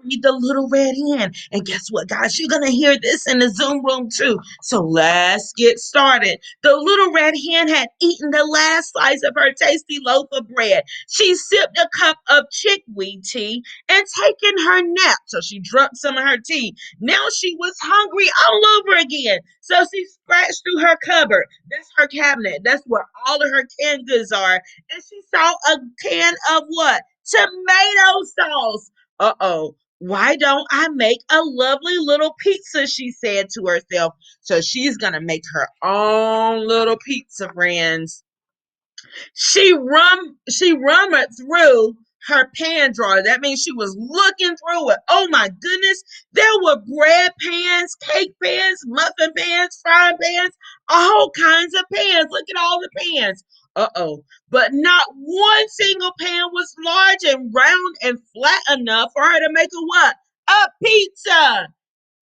me the little red hen. And guess what, guys? You're going to hear this in the Zoom room too. So let's get started. The little red hen had eaten the last slice of her tasty loaf of bread. She sipped a cup of chickweed tea and taken her nap. So she drank some of her tea. Now she was hungry all over again. So she scratched through her cupboard. That's her cabinet. That's where all of her canned goods are. And she saw a can of what? Tomato sauce. Uh-oh. Why don't I make a lovely little pizza? She said to herself. So she's going to make her own little pizza, friends. She rummaged through her pan drawer. That means she was looking through it. Oh my goodness. There were bread pans, cake pans, muffin pans, frying pans, all kinds of pans. Look at all the pans. Uh-oh. But not one single pan was large and round and flat enough for her to make a what? A pizza.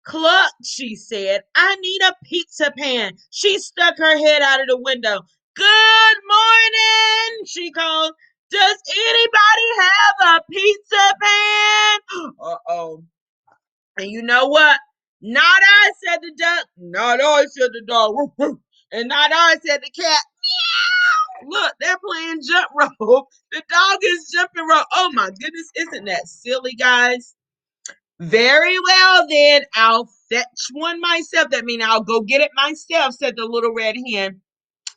Cluck, she said. I need a pizza pan. She stuck her head out of the window. Good morning, she called. Does anybody have a pizza pan? Uh-oh. And you know what? Not I, said the duck. Not I, said the dog. Woof, woof. And not I, said the cat. Meow. Look, they're playing jump rope. The dog is jumping rope. Oh my goodness, isn't that silly, guys? Very well, then. I'll fetch one myself. That means I'll go get it myself, said the little red hen.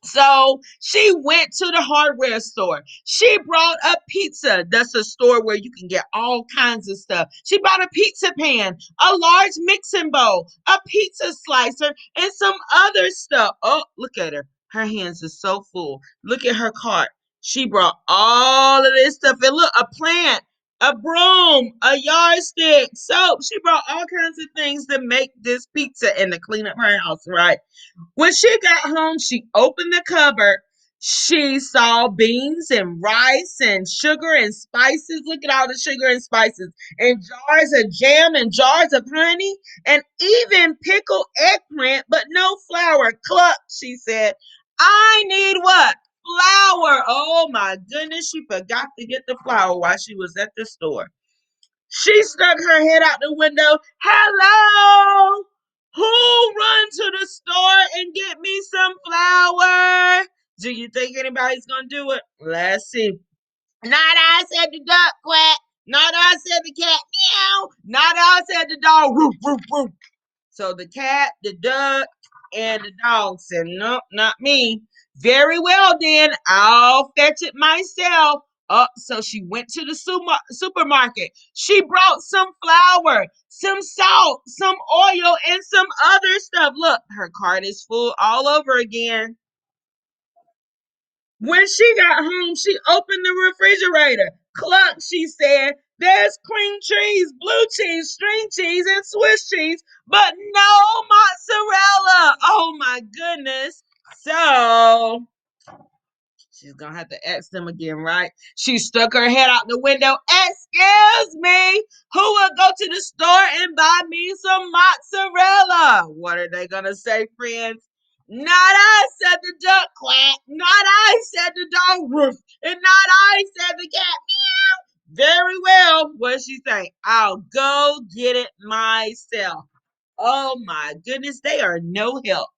So she went to the hardware store. She brought a pizza. That's a store where you can get all kinds of stuff. She bought a pizza pan, a large mixing bowl, a pizza slicer, and some other stuff. Oh, look at her. Her hands are so full. Look at her cart. She brought all of this stuff. And look, a plant, a broom, a yardstick, soap. She brought all kinds of things to make this pizza and to clean up her house, right? When she got home, she opened the cupboard. She saw beans and rice and sugar and spices. Look at all the sugar and spices, and jars of jam and jars of honey, and even pickled eggplant, but no flour. Cluck, she said. I need what? Flour. Oh my goodness, she forgot to get the flour while she was at the store. She stuck her head out the window. Hello? Who run to the store and get me some flour? Do you think anybody's gonna do it? Let's see. Not I, said the duck, quack. Not I, said the cat, meow. Not I, said the dog, woof, woof, woof. So the cat, the duck, and the dog said, nope, not me. Very well, then. I'll fetch it myself. So she went to the supermarket. She brought some flour, some salt, some oil, and some other stuff. Look, her cart is full all over again. When she got home, she opened the refrigerator. Cluck, she said, there's cream cheese, blue cheese, string cheese, and Swiss cheese, but no mozzarella. Oh my goodness. So she's gonna have to ask them again, right? She stuck her head out the window. Excuse me, who will go to the store and buy me some mozzarella? What are they gonna say, friends? Not I, said the duck, quack. Not I, said the dog, roof. And not I, said the cat, meow. Very well. What she say? I'll go get it myself. Oh my goodness, they are no help.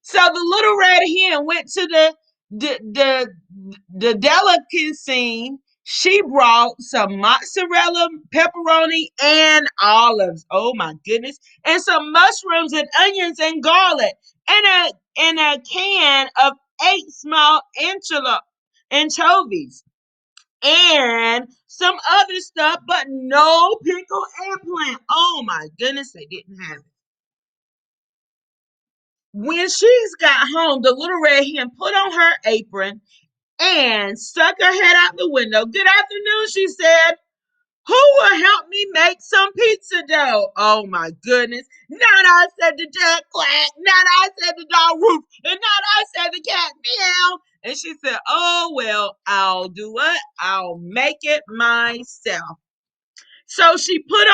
So the little red hen went to the the the delicacy. She brought some mozzarella, pepperoni, and olives. Oh my goodness! And some mushrooms and onions and garlic, and a can of 8 small anchovies, and some other stuff, but no pickled eggplant. Oh my goodness, they didn't have it. When she's got home, the little red hen put on her apron and stuck her head out the window. Good afternoon, she said. Who will help me make some pizza dough? Oh my goodness. Not I, said the duck, quack. Not I, said the dog, roof. And not I, said the cat, meow. And she said, oh, well, I'll do what? I'll make it myself. So she put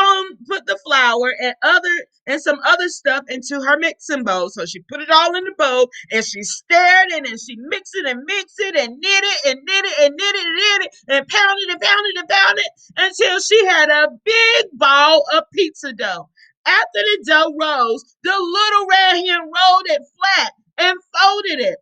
the flour and some other stuff into her mixing bowl. So she put it all in the bowl and she stirred it and she mixed it and mixed it and knit it and knit it and knit it and knit it and pounded and pounded and pounded until she had a big ball of pizza dough. After the dough rose, the little red hen rolled it flat and folded it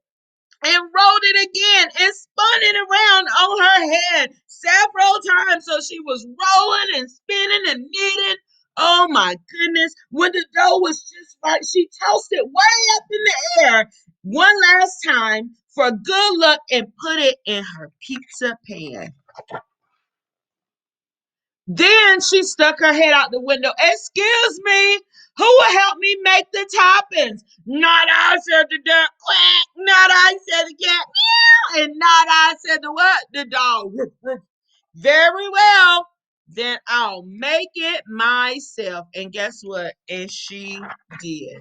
and rolled it again and spun it around on her head several times. So she was rolling and spinning and knitting. Oh my goodness. When the dough was just right, she tossed it way up in the air one last time for good luck and put it in her pizza pan. Then she stuck her head out the window. Excuse me, who will help me make the toppings? Not I, said the duck. Quack. Not I, said the cat. Meow. And not I, said the what? The dog. Roof, roof. Very well. Then I'll make it myself. And guess what? And she did.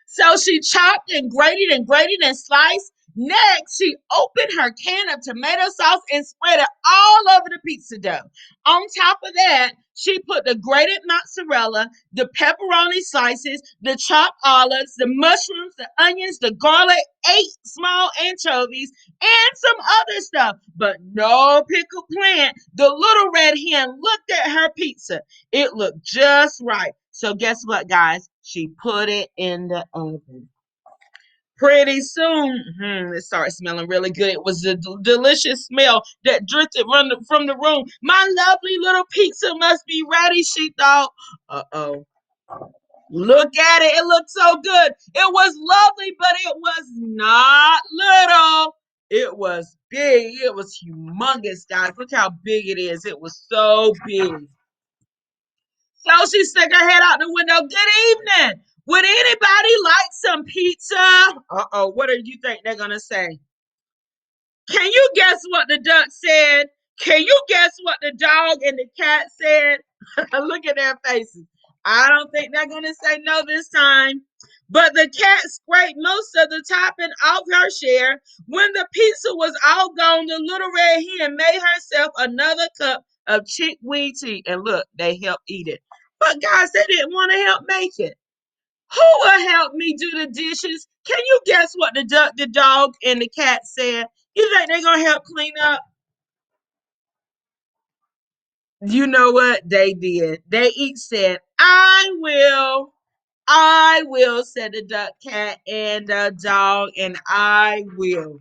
So she chopped and grated and sliced. Next, she opened her can of tomato sauce and spread it all over the pizza dough. On top of that, she put the grated mozzarella, the pepperoni slices, the chopped olives, the mushrooms, the onions, the garlic, 8 small anchovies, and some other stuff. But no pickled plant. The little red hen looked at her pizza. It looked just right. So guess what, guys? She put it in the oven. Pretty soon, it started smelling really good. It was a delicious smell that drifted from the room. My lovely little pizza must be ready, she thought. Uh-oh. Look at it. It looked so good. It was lovely, but it was not little. It was big. It was humongous, guys. Look how big it is. It was so big. So she stuck her head out the window. Good evening. Would anybody like some pizza? Uh-oh, what do you think they're going to say? Can you guess what the duck said? Can you guess what the dog and the cat said? Look at their faces. I don't think they're going to say no this time. But the cat scraped most of the topping off her share. When the pizza was all gone, the little red hen made herself another cup of chickweed tea. And look, they helped eat it. But guys, they didn't want to help make it. Who will help me do the dishes? Can you guess what the duck, the dog, and the cat said? You think they're gonna help clean up? You know what they did? They each said, I will," said the duck, cat, and the dog, and I will.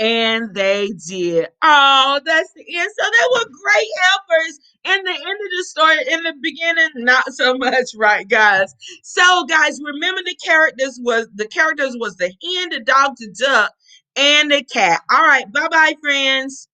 And they did. Oh, that's the end. So they were great helpers. In the end of the story, in the beginning, not so much, right, guys? So, guys, remember the characters was the hen, the dog, the duck, and the cat. All right, bye-bye, friends.